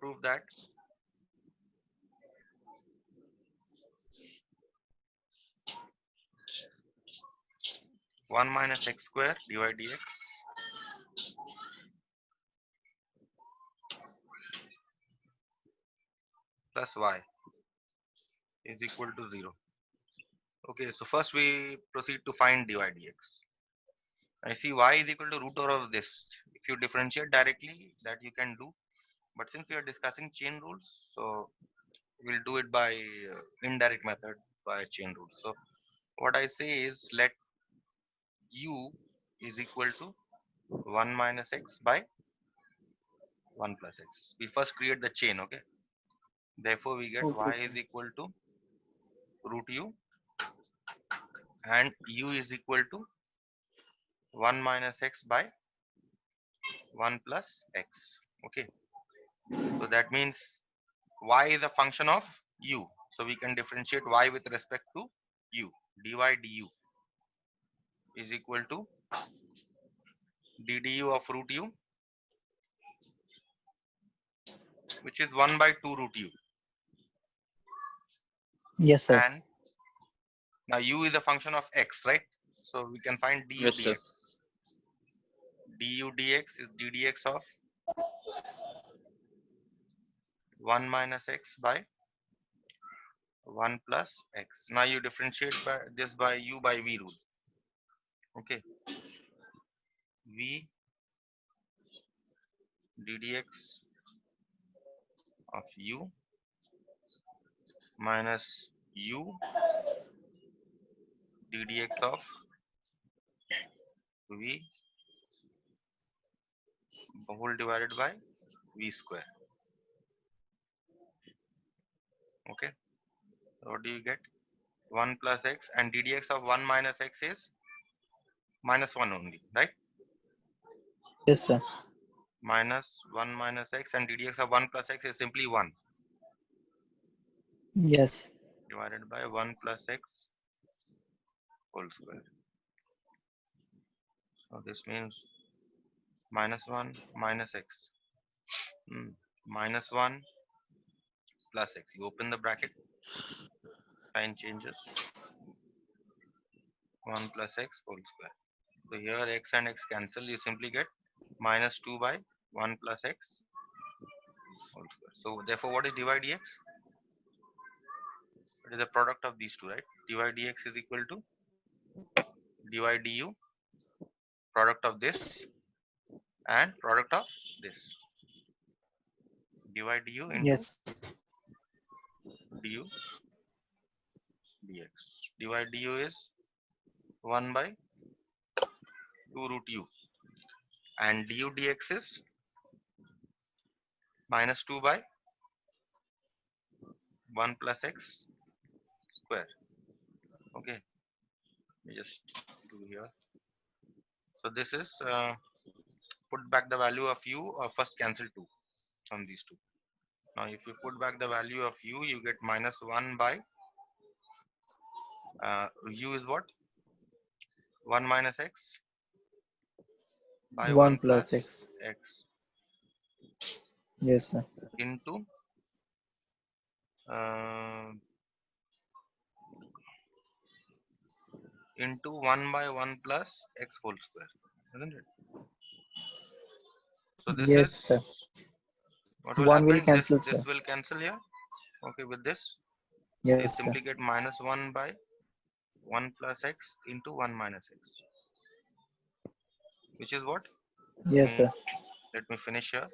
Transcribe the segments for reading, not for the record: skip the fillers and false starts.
prove that? One minus x square dy dx plus y is equal to 0. Okay, so first we proceed to find dy dx. I see y is equal to root over of this. If you differentiate directly, that you can do. But since we are discussing chain rules, so we'll do it by indirect method by chain rule. So what I say is let u is equal to 1 minus x by 1 plus x. We first create the chain, okay? Therefore, we get Okay, y sir. is equal to root u and u is equal to 1 minus x by 1 plus x. Okay, so that means y is a function of u. So we can differentiate y with respect to u. dy du is equal to ddu of root u, which is 1 by 2 root u. Yes, sir. And now u is a function of x, right? So we can find du Yes, sir. dx. Du dx is ddx of 1 minus x by 1 plus x. Now you differentiate by this by u by v rule. Okay, v ddx of u minus u ddx of v whole divided by v square. Okay, so what do you get? 1 plus x, and ddx of 1 minus x is minus 1 only, right? Yes, sir. Minus 1 minus x, and ddx of 1 plus x is simply 1 Yes. divided by 1 plus x whole square. So this means minus 1 minus x. Minus 1 plus x. You open the bracket, sign changes. 1 plus x whole square. So here x and x cancel. You simply get minus 2 by 1 plus x whole square. So therefore, what is dy dx? It is the product of these two, right? Dy dx is equal to dy du, product of this and product of this. Dy du into Yes. du dx. Dy du is 1 by 2 root u, and du dx is minus 2 by 1 plus x square. Okay, we just do here. So this is put back the value of u, or first cancel 2 from these two. Now if you put back the value of u, you get minus 1 by u is what? 1 minus x by 1 1 plus plus x. x Yes, sir. into uh, 1 by 1 plus x whole square, isn't it? So this Yes, is sir. what will 1 will happen. cancel, This sir. will cancel here. Okay, with this you Yes, sir. simply get minus 1 by 1 plus x into 1 minus x, which is what? Yes, sir. Let me finish here.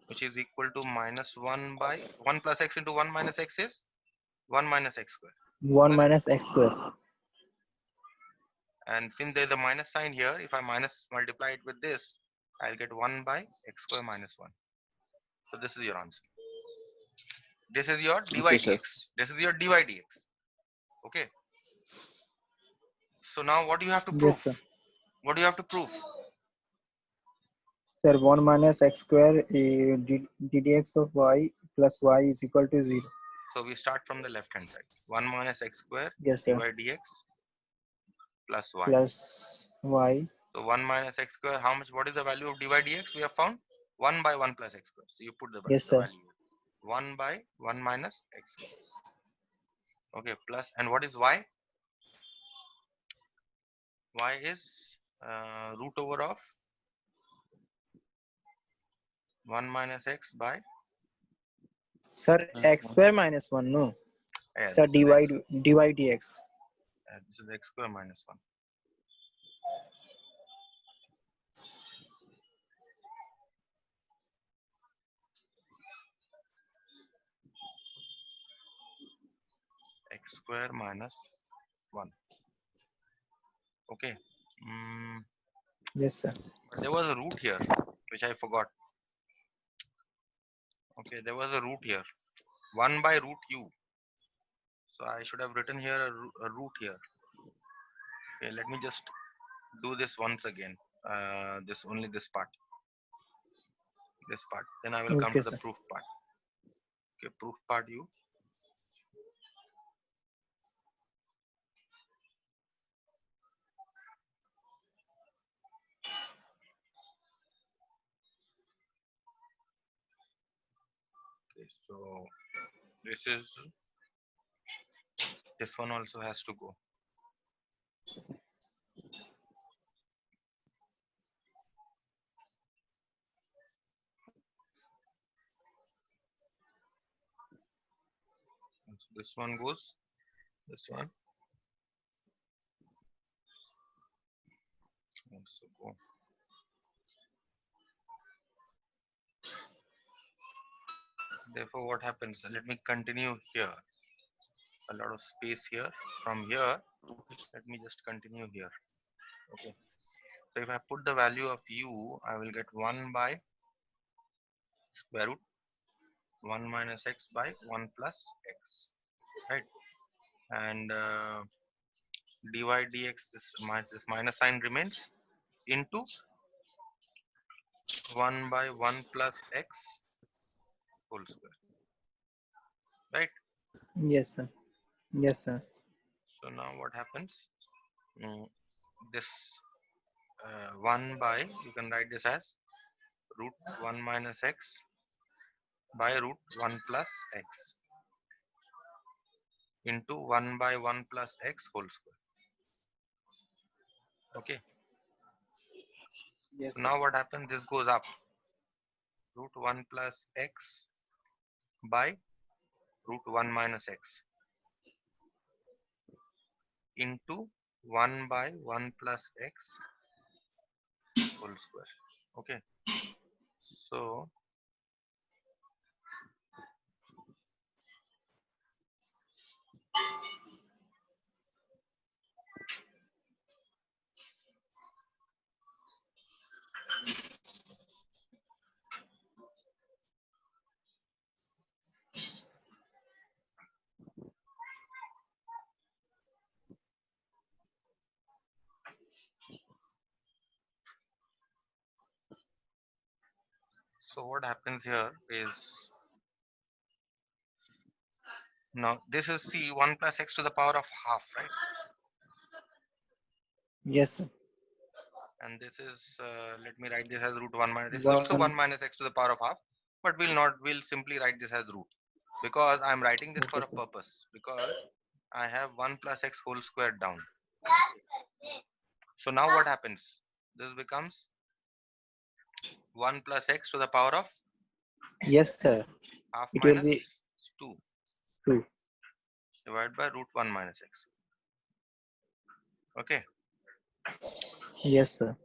Which is equal to minus 1 by 1 plus x into 1 minus x is 1 minus x square, 1 isn't it? minus x square. And since there is a minus sign here, if I minus multiply it with this, I'll get 1 by x square minus 1. So this is your answer. This is your dy Okay, sir. dx. This is your dy dx. Okay. So now what do you have to Yes, prove? sir. What do you have to prove? Sir, 1 minus x square ddx of y plus y is equal to 0. So we start from the left hand side. 1 minus x square Yes, dy sir. dx plus y. Plus y. So 1 minus x square, how much? What is the value of dy dx we have found? 1 by 1 plus x square. So you put the Yes, the sir. value here. 1 by 1 minus x square. Okay, plus, and what is y? Y is root over of 1 minus x by Sir, x square minus 1, no. Sir, this is x. dy dx. This is x square minus 1. X square minus 1. Okay. Yes, sir. But there was a root here, which I forgot. Okay, there was a root here. 1 by root u. So I should have written here a root here. Okay, let me just do this once again. Only this part. This part. Then I will come Okay, to the sir. proof part. Okay, proof part u. Okay, so this one also has to go. So this one goes. This one also go. Therefore, what happens? Let me continue here. A lot of space here. From here, let me just continue here. Okay. So if I put the value of u, I will get 1 by square root 1 minus x by 1 plus x, right? And dy dx, this minus sign remains, into 1 by 1 plus x whole square, right? Yes, sir. Yes, sir. So now what happens? This 1 by, you can write this as root 1 minus x by root 1 plus x into 1 by 1 plus x whole square. Okay. Yes, So sir. now what happens? This goes up. Root 1 plus x by root 1 minus x into 1 by 1 plus x whole square. Okay. So what happens here is, now this is c 1 plus x to the power of half, right? Yes, sir. And this is, let me write this as root 1 minus, this is also 1 1. minus x to the power of half, but we'll simply write this as root, because I'm writing this for Okay, a sir. purpose, because I have 1 plus x whole square down. So now what happens? This becomes 1 plus x to the power of Yes, sir. half It will be minus 2 2. divided by root 1 minus x. Okay. Yes, sir.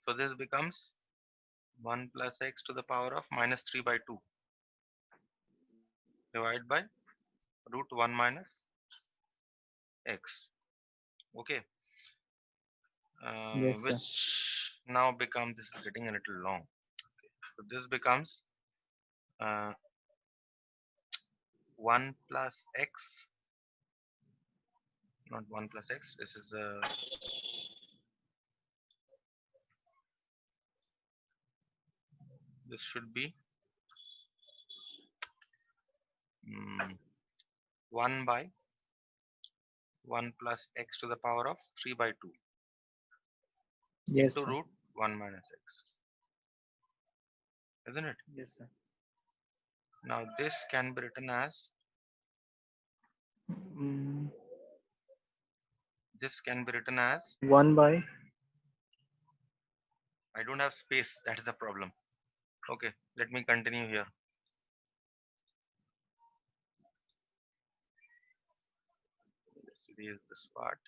So this becomes 1 plus x to the power of minus 3 by 2 divided by root 1 minus x. Okay. Yes, sir. Which now becomes, this is getting a little long. So this becomes 1 plus x, not 1 plus x, this is this should be 1 by 1 plus x to the power of 3 by 2 Yes, into sir. root 1 minus x, isn't it? Yes, sir. Now this can be written as, Mm, this can be written as, 1 by. I don't have space, that is the problem. Okay, let me continue here. Let's erase this part.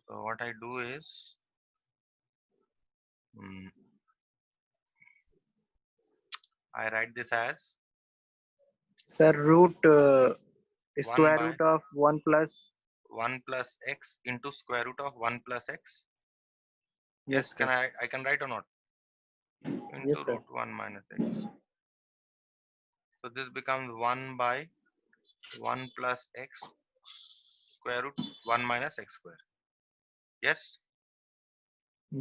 So what I do is, mm, I write this as Sir, root 1 square by root of 1 plus. 1 plus x into square root of 1 plus x. Yes, Yes, sir. I can write or not? Into Yes, sir. root 1 minus x. So this becomes 1 by 1 plus x square root 1 minus x square. Yes,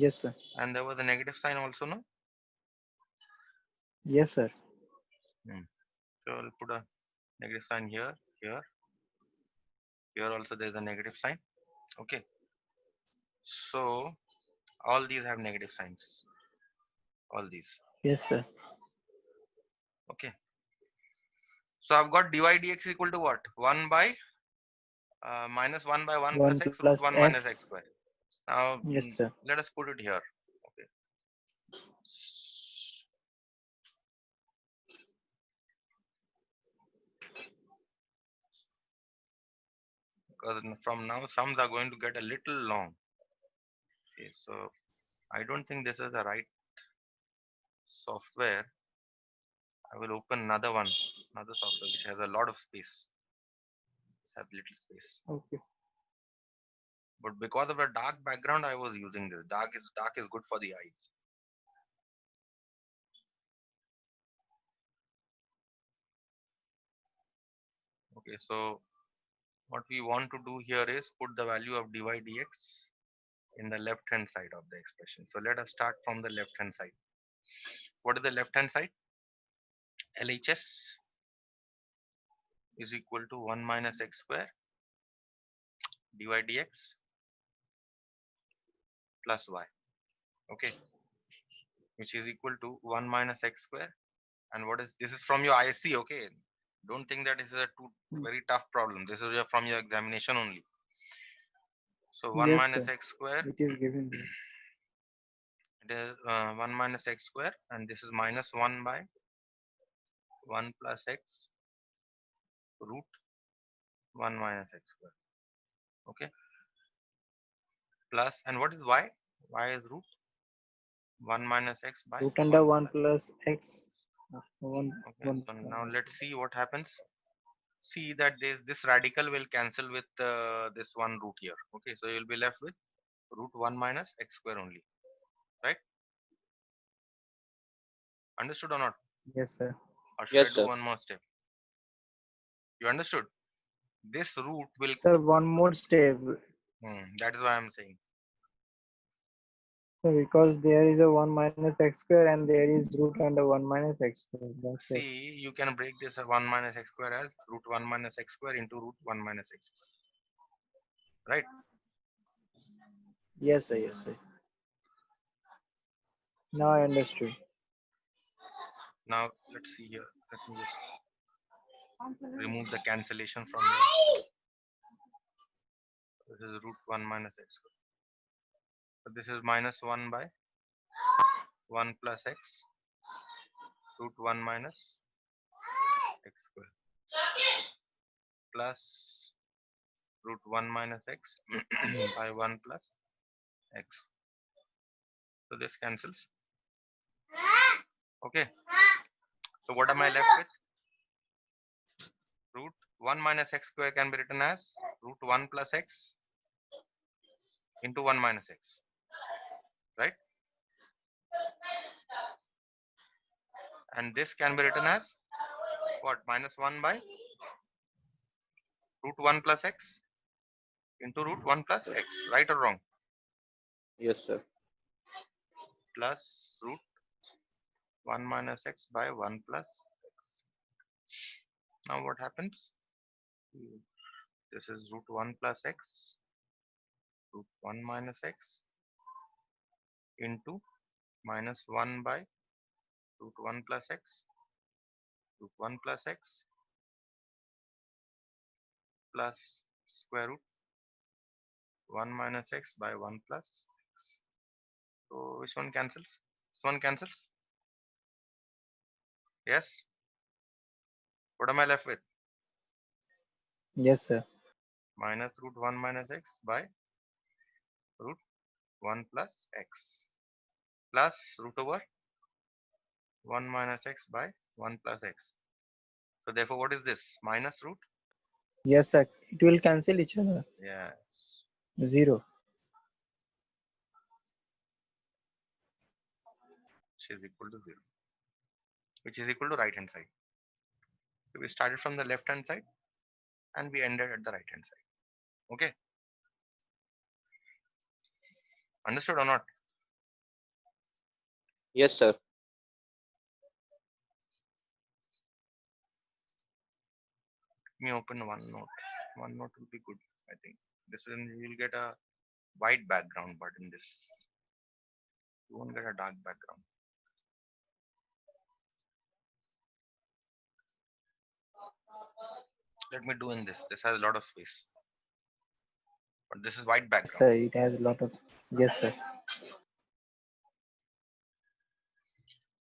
Yes, sir. and there was a negative sign also, no? Yes, sir. So I'll put a negative sign here, here, here also there's a negative sign. Okay, so all these have negative signs, all these. Yes, sir. Okay, so I've got dy dx equal to what? 1 by minus 1 by 1 plus 1 x root plus 1 minus x x. square. Now Yes, sir. let us put it here. Okay, because from now sums are going to get a little long. Okay, so I don't think this is the right software. I will open another one, another software which has a lot of space. It has little space. Okay. But because of the dark background, I was using this. Dark is good for the eyes. Okay, so what we want to do here is put the value of dy dx in the left hand side of the expression. So let us start from the left hand side. What is the left hand side? LHS is equal to 1 minus x square dy dx plus y. Okay, which is equal to 1 minus x square. And what is this? Is from your IC. Okay, don't think that this is a very tough problem. This is from your examination only. So 1 Yes, minus sir. x square, It is given there. it is 1 minus x square, and this is minus 1 by 1 plus x root 1 minus x square. Okay, plus, and what is y? Y is root 1 minus x by Root under 1 1 plus. plus x. 1. Okay, 1. so now let's see what happens. See that this radical will cancel with this one root here. Okay, so you'll be left with root 1 minus x square only, right? Understood or not? Yes, sir. Or should I Yes, do sir. one more step? You understood? This root will, Sir, one more step. that is why I'm saying. So because there is a 1 minus x square and there is root under 1 minus x square. That's it. See, you can break this 1 minus x square as root 1 minus x square into root 1 minus x square, right? Yes, sir. Yes, sir. Now I understood. Now let's see here. Let me just remove the cancellation from here. This is root 1 minus x square. So this is minus 1 by 1 plus x root 1 minus x square plus root 1 minus x by 1 plus x. So this cancels. Okay. So what am I left with? Root 1 minus x square can be written as root 1 plus x into 1 minus x, right? And this can be written as what? Minus 1 by root 1 plus x into root 1 plus x, right or wrong? Yes, sir. Plus root 1 minus x by 1 plus x. Now what happens? This is root 1 plus x 1 minus x into minus 1 by root 1 plus x, root 1 plus x plus square root 1 minus x by 1 plus x. So which one cancels? This one cancels. Yes. What am I left with? Yes, sir. Minus root 1 minus x by root 1 plus x plus root over 1 minus x by 1 plus x. So therefore, what is this? Minus root? Yes, sir. It will cancel each other. Yes. 0. Which is equal to 0. Which is equal to right hand side. So we started from the left hand side and we ended at the right hand side. Okay. Understood or not? Yes, sir. Let me open OneNote. OneNote will be good, I think. This is you will get a white background, but in this you won't get a dark background. Let me do in this. This has a lot of space. But this is white Yes, background. sir. It has a lot of. Yes, sir.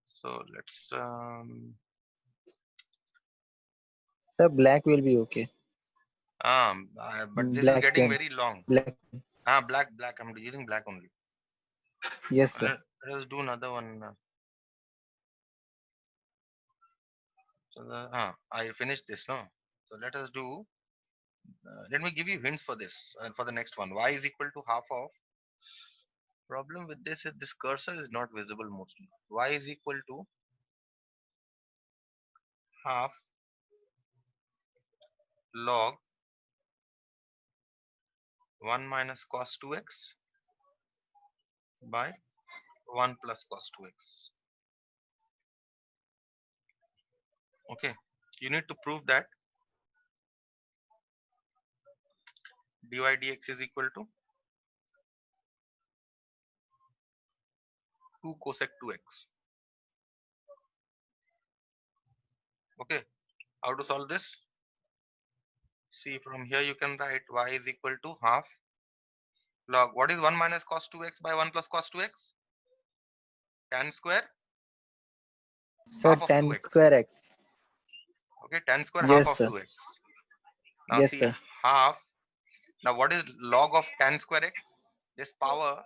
So let's Sir, black will be okay. but this is Black getting pen. very long. Black. Black. I'm using black only. Yes, sir. Let us do another one. So I finished this, no? So let us do. Let me give you hints for this for the next one. Y is equal to half of. Problem with this is this cursor is not visible mostly. Y is equal to half log 1 minus cos 2x by 1 plus cos 2x. Okay. You need to prove that dy dx is equal to 2 cosec 2x. Okay. How to solve this? See, from here you can write y is equal to half log. What is 1 minus cos 2x by 1 plus cos 2x? Tan square Sir, half of tan 2x. square x. Okay, tan square half Yes, of sir. 2x. Now Yes, see sir. half. Now what is log of tan square x? This power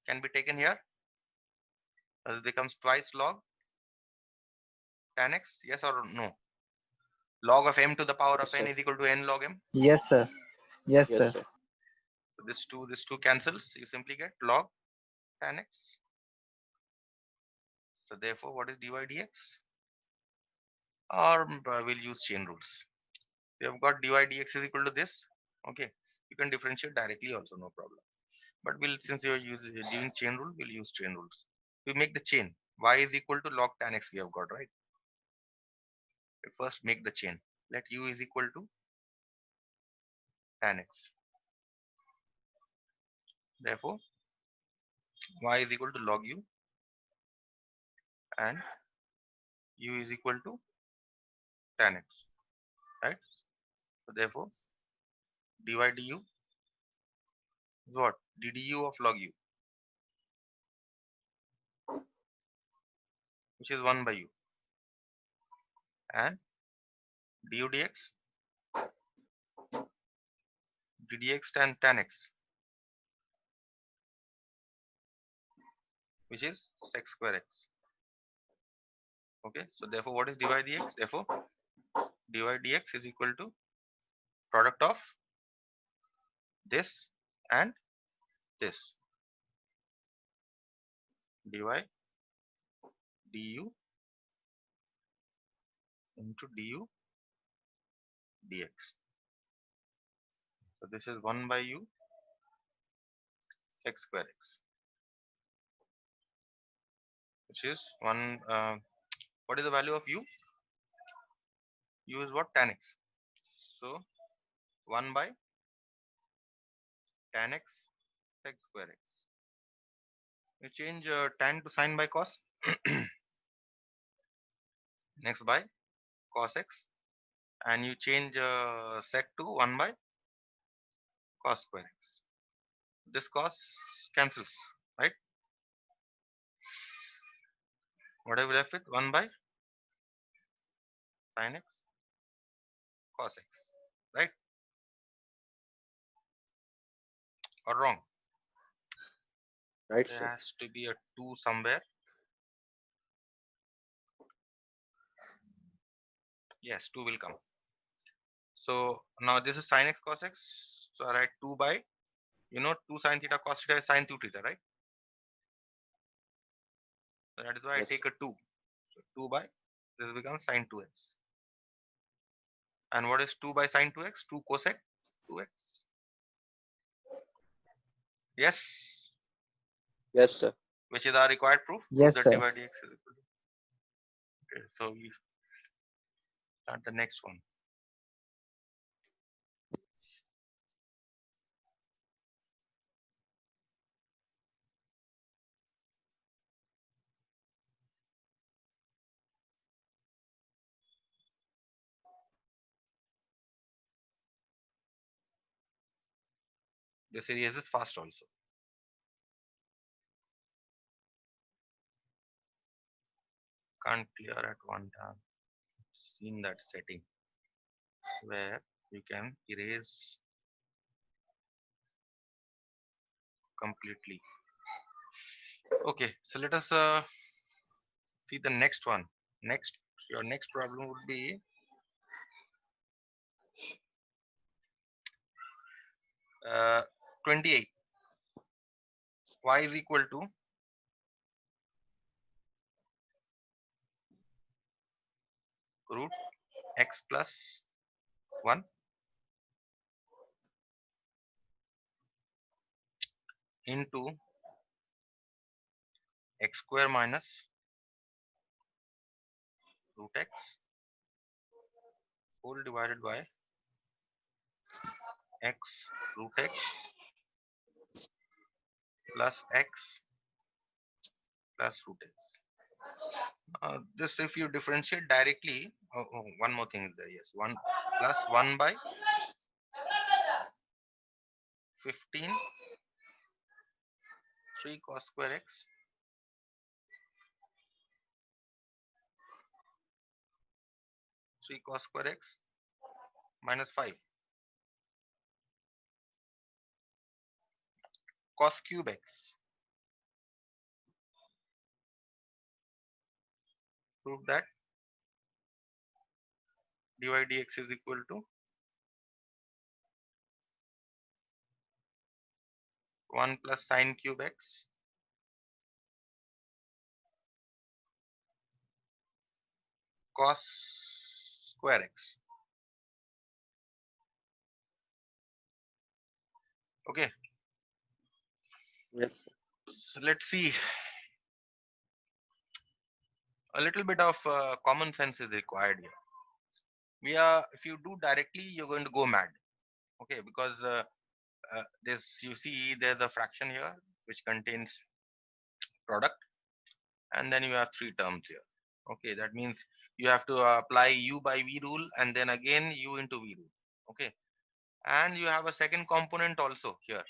can be taken here. It becomes twice log tan x. Yes or no? Log of m to the power of Yes, n sir. is equal to n log m. Yes, sir. Yes, Yes, sir. sir. So this two cancels. You simply get log tan x. So therefore, what is dy dx? Or we'll use chain rules. We have got dy dx is equal to this. Okay, you can differentiate directly also, no problem. But we'll since you're doing chain rule, we'll use chain rules. We make the chain. Y is equal to log tan x. We have got right. We first make the chain. Let u is equal to tan x. Therefore, y is equal to log u and u is equal to tan x. Right. So therefore, dy du is what? ddu of log u, which is 1 by u, and du dx ddx tan x, which is sec square x. Okay. So therefore, what is dy dx? Therefore, dy dx is equal to product of this and this, dy du into du dx. So this is 1 by u sec square x, which is 1. What is the value of u? U is what? Tan x. So 1 by tan x sec square x. You change tan to sin by cos. Next by cos x, and you change sec to 1 by cos square x. This cos cancels, right? What are we left with? 1 by sin x cos x, right? Or wrong? Right, There sir. has to be a 2 somewhere. Yes, 2 will come. So now this is sin x cos x. So I write 2 by, 2 sin theta cos theta is sin 2 theta, right? So that is why I Yes, take a 2. So 2 by, this becomes sin 2x. And what is 2 by sin 2x? 2 cosec 2x. Yes, yes, sir. which is our required proof. Prove Yes, that dy sir. dx is equal to. Okay, so we start the next one. The series is fast also. Can't clear at one time. Seen that setting where you can erase completely. Okay, so let us see the next one. Next, your next problem would be 28. Y is equal to root x plus 1 into x square minus root x whole divided by x root x plus x plus root x. This if you differentiate directly, one more thing is there. Yes, 1 plus 1 by 15 3 cos square x 3 cos square x minus 5 cos cube x. Prove that dy dx is equal to 1 plus sin cube x cos square x. Okay, Yes, sir. so let's see. A little bit of common sense is required here. If you do directly, you're going to go mad. Okay, because this you see there's a fraction here which contains product, and then you have 3 terms here. Okay, that means you have to apply u by v rule and then again u into v rule. Okay, and you have a second component also here.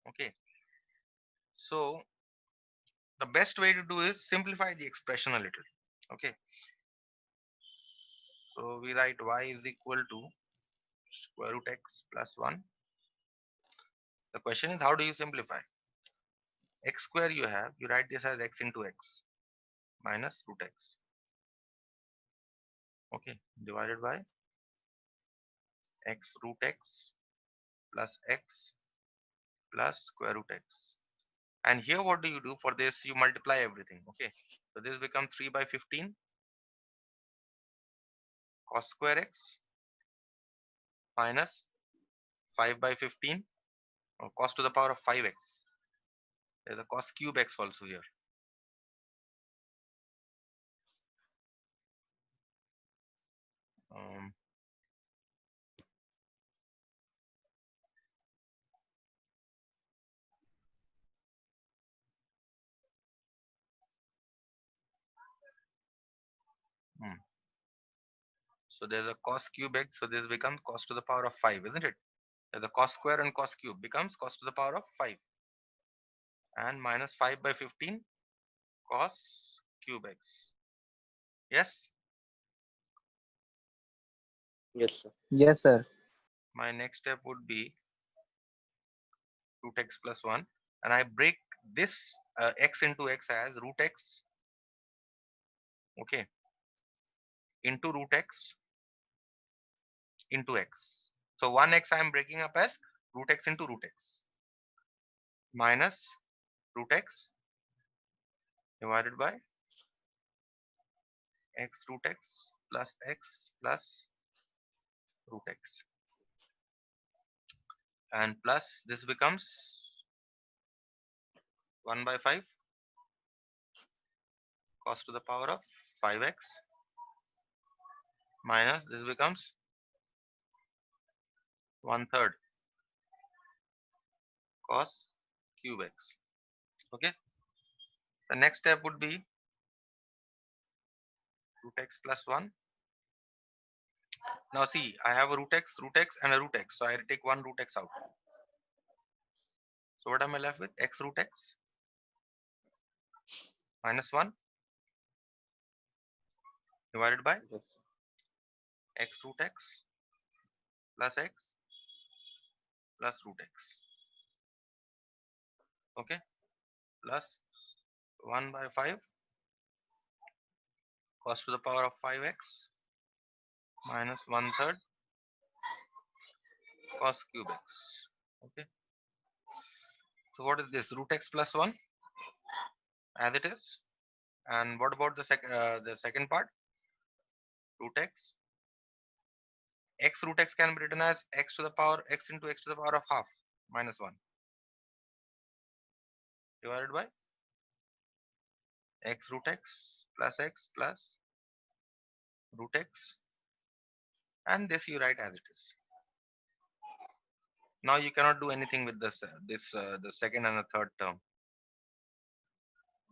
Okay, so the best way to do is simplify the expression a little. Okay, so we write y is equal to square root x plus 1. The question is, how do you simplify? X square you write this as x into x minus root x. Okay, divided by x root x plus x plus square root x. And here what do? For this you multiply everything. Okay, so this becomes 3 by 15 cos square x minus 5 by 15 or cos to the power of 5x. There's a cos cube x also here. Um, So there's a cos cube x, so this becomes cos to the power of 5, isn't it? The cos square and cos cube becomes cos to the power of 5, and minus 5 by 15 cos cube x. Yes, Yes, sir. Yes, sir. my next step would be root x plus 1, and I break this x into x as root x, okay, into root x into x. So 1x I am breaking up as root x into root x minus root x divided by x root x plus root x, and plus this becomes 1 by 5 cos to the power of 5x minus this becomes 1/3 cos cube x. Okay, the next step would be root x plus 1. Now see, I have a root x and a root x, so I take one root x out. So what am I left with? X root x minus 1 divided by Yes, x root x plus root x. Okay, plus 1 by 5 cos to the power of 5x minus 1/3 cos cube x. Okay, so what is this? Root x plus 1 as it is. And what about the second part? Root x root x can be written as x to the power x into x to the power of half minus 1 divided by x root x plus root x, and this you write as it is. Now you cannot do anything with the second and the third term.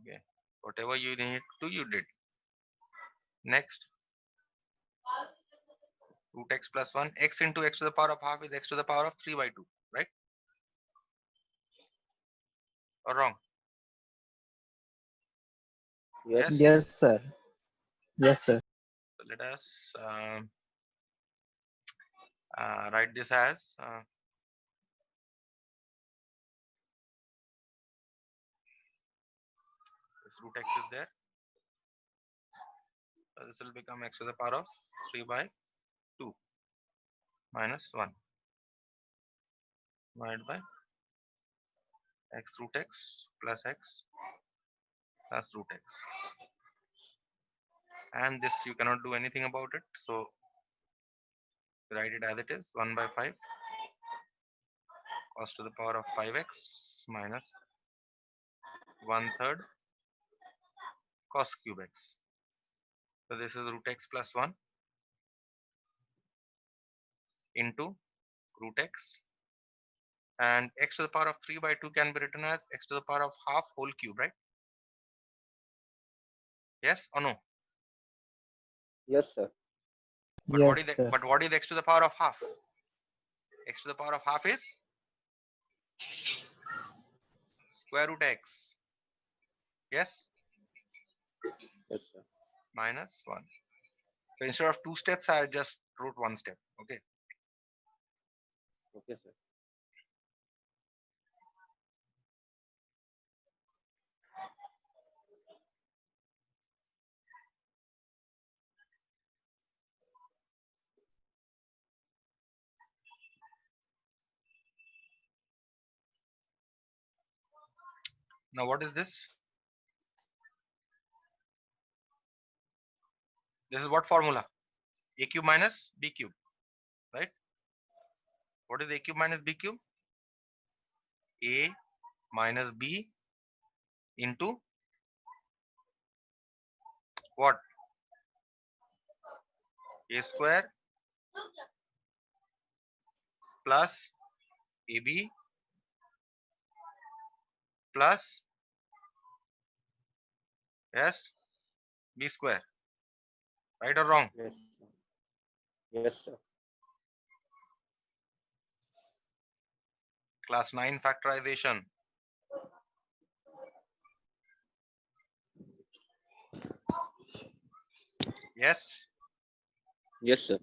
Okay, whatever you need to you did. Next, root x plus 1, x into x to the power of half is x to the power of 3 by 2, right? Or wrong? yes, Yes. Yes, sir. Yes, sir. So let us write this as this root x is there. So this will become x to the power of 3 by 2 minus 1 divided by x root x plus root x. And this you cannot do anything about it. So write it as it is, 1 by 5 cos to the power of 5x minus 1/3 cos cube x. So this is root x plus 1 into root x, and x to the power of 3 by 2 can be written as x to the power of half whole cube, right? Yes or no? yes, sir. But what Yes, is sir. x to the power of half? X to the power of half is square root x. Yes, Yes, sir. minus 1. So instead of 2 steps, I just wrote 1 step. Okay. Okay, sir. Now what is this? This is what formula? A cube minus b cube, right? What is a cube minus b cube? A minus b into what? A square plus ab plus yes b square, Right or wrong? Yes, sir. Yes, sir. Class 9 factorization. Yes. Yes, sir.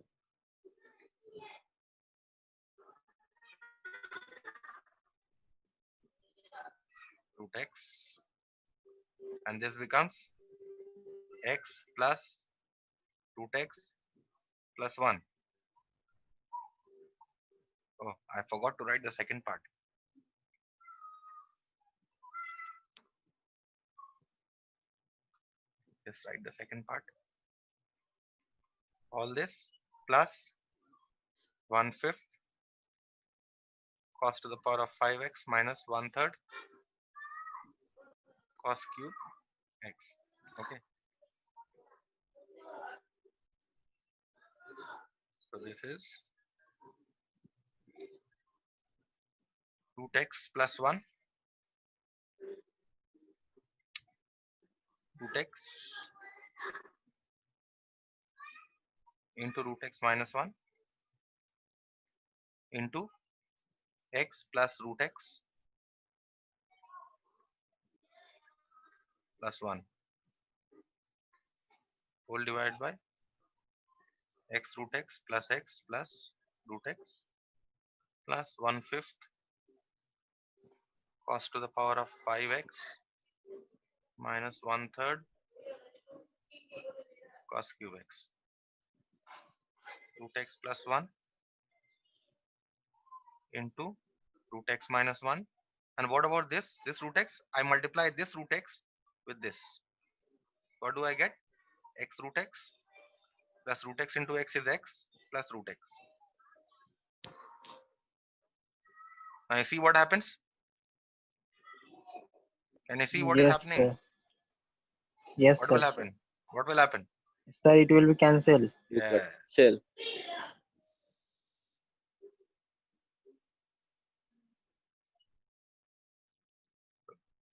Root x. And this becomes x plus root x plus 1. Oh, I forgot to write the second part. Just write the second part. All this plus 1/5 cos to the power of 5x minus 1/3 cos cube x. Okay. So this is root x plus 1, root x into root x minus 1 into x plus root x plus 1 whole divided by x root x plus root x plus 1/5 cos to the power of 5x minus 1/3 cos cube x. Root x plus 1 into root x minus 1. And what about this? This root x, I multiply this root x with this. What do I get? X root x plus root x into x is x plus root x. Now you see what happens? Can you see what is Yes, happening? sir. Yes, What sir. will happen? What will happen? Sir, it will be cancelled. You Yeah. cancel.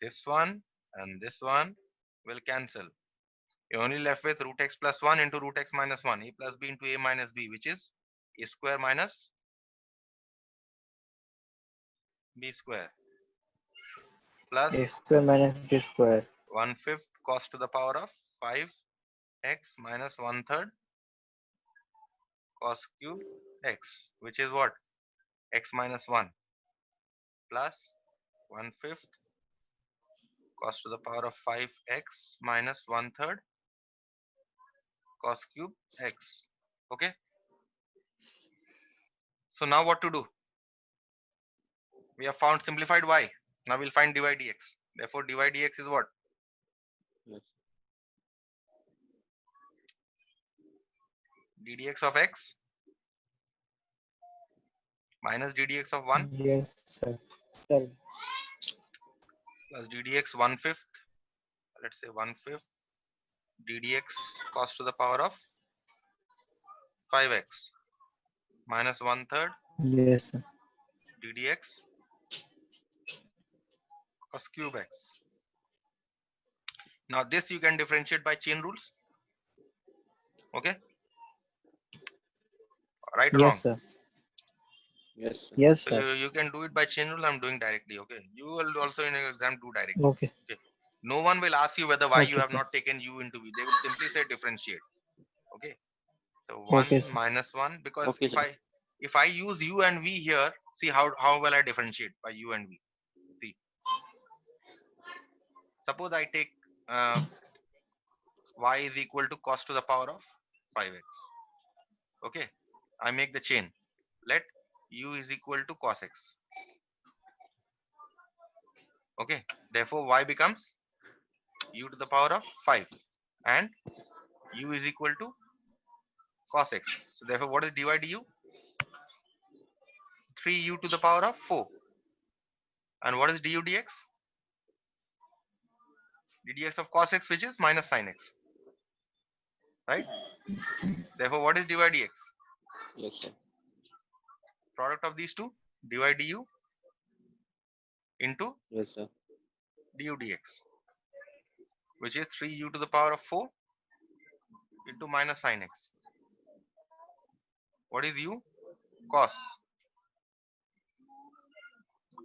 This one and this one will cancel. You're only left with root x plus 1 into root x minus 1, a plus b into a minus b, which is a square minus b square plus A square minus b square. 1/5 cos to the power of 5x minus 1/3 cos cube x, which is what? X minus 1 plus 1/5 cos to the power of 5x minus 1/3 cos cube x. Okay. So now what to do? We have found simplified y. Now we'll find dy dx. Therefore, dy dx is what? Yes. ddx of x minus ddx of 1 Yes, sir. Sir, plus ddx 1/5. Let's say 1/5 ddx cos to the power of 5x minus 1/3 yes, sir. ddx cos cube x. Now this you can differentiate by chain rules. Okay. Right or Yes, wrong? sir. Yes, sir. Yes, So sir. you can do it by chain rule. I'm doing directly. Okay. You will also in your exam do directly. Okay. Okay. No one will ask you whether why you Okay, have sir. not taken u into v. They will simply say differentiate. Okay. So Okay, 1 sir. minus 1, because Okay, sir. if I use u and v here, see how will I differentiate by u and v. See, suppose I take y is equal to cos to the power of 5x. Okay. I make the chain. Let u is equal to cos x. Okay. Therefore, y becomes u to the power of 5 and u is equal to cos x. So therefore, what is dy du? 3u to the power of 4. And what is du dx? ddx of cos x, which is minus sin x. Right? Therefore, what is dy dx? Yes, sir. Product of these two, dy du into Yes, sir. du dx, which is 3u to the power of 4 into minus sin x. What is u? Cos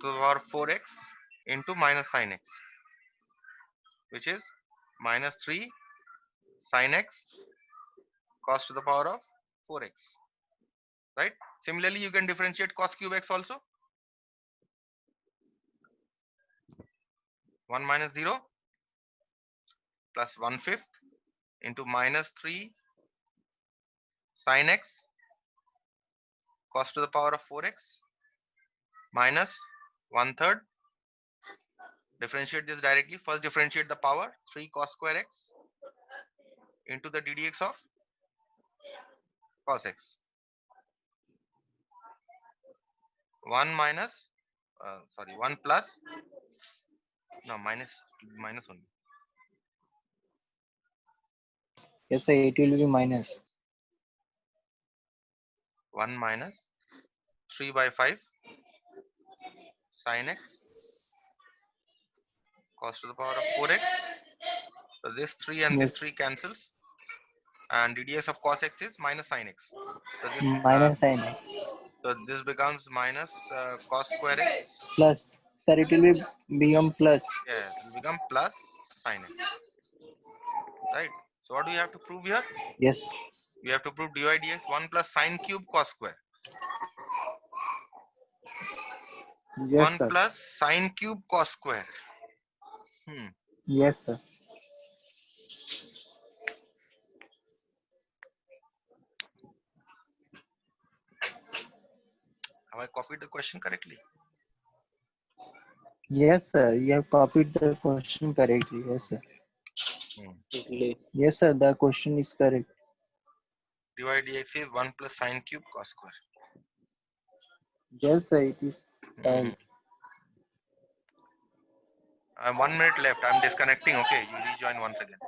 to the power 4x into minus sin x, which is minus 3 sin x cos to the power of 4x. Right? Similarly, you can differentiate cos cube x also. 1 minus 0 plus 1/5 into minus 3 sin x cos to the power of 4x minus 1/3. Differentiate this directly. First differentiate the power 3 cos square x into the ddx of cos x. 1 minus, 1 plus, no, minus only. Yes, sir. It will be minus. 1 minus 3 by 5 sin x cos to the power of 4x. So this 3 and this Yes. 3 cancels, and ddx of cos x is minus sin x. So Minus sin x. this becomes minus cos square x. Plus. Sir, it will be become plus. Yes, it will become plus sin x. Right. So what do you have to prove here? Yes. We have to prove dy dx 1 plus sin cube cos square. Yes, 1 sir. plus sin cube cos square. Yes, sir. Have I copied the question correctly? Yes, sir. You have copied the question correctly. Yes, sir. Totally. Yes, sir. The question is correct. Dy dx is 1 plus sin cube cos square. Yes, sir. It is Mhm. right. 1 minute left. I'm disconnecting. Okay, you rejoin once again.